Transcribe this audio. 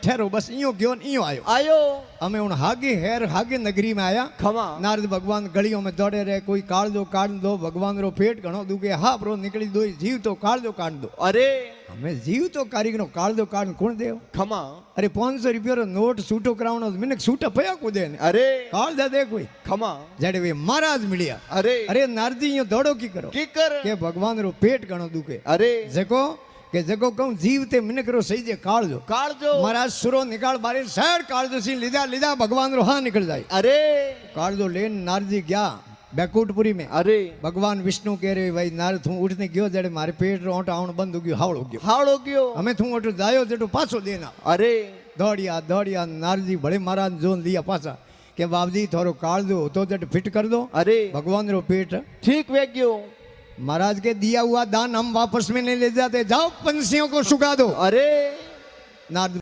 ठहरो बस इयो गयो इयो आयो आयो हमें उन हागे नगरी में आया खमा नारद भगवान गलियों में दौड़े रहे कोई काल दो काट दो भगवान रो पेट घणो दुखे हा प्रो निकली दो जीव तो काल दो काट दो अरे हमें जीव तो कारीगरो काल दो काट कौन देव खमा अरे 500 रुपया रो नोट सूटो करावनो मिनक सूट पया को दे अरे काल दे कोई खमा जड़े वे महाराज मिलिया अरे अरे नारदी यो दौड़ो की करो की कर के भगवान रो पेट घणो दुखे अरे जको के जको कहूं जीव ते मिनक रो सही जे काल जो महाराज सुरो निकाल बारे साइड काल जो सी लीधा भगवान रो हाँ निकल जाए अरे काल जो लेन नारदी गया बैकुंठपुरी में अरे भगवान विष्णु कह रहे भाई नारद तू उठने गयो जड़े मारे पेट रो आउण बंद हो गयो हावड़ो गयो हमें तू उठ जायो जेटो पाछो देना अरे दौड़िया नारदी बड़े महाराज जोन लिया पाछा के बाबजी थोरो काल दो तो जट फिट कर दो अरे भगवान रो पेट ठीक वे गयो महाराज के दिया हुआ दान हम वापस में नहीं ले जाते जाओ पंछियों को सुखा दो अरे नारद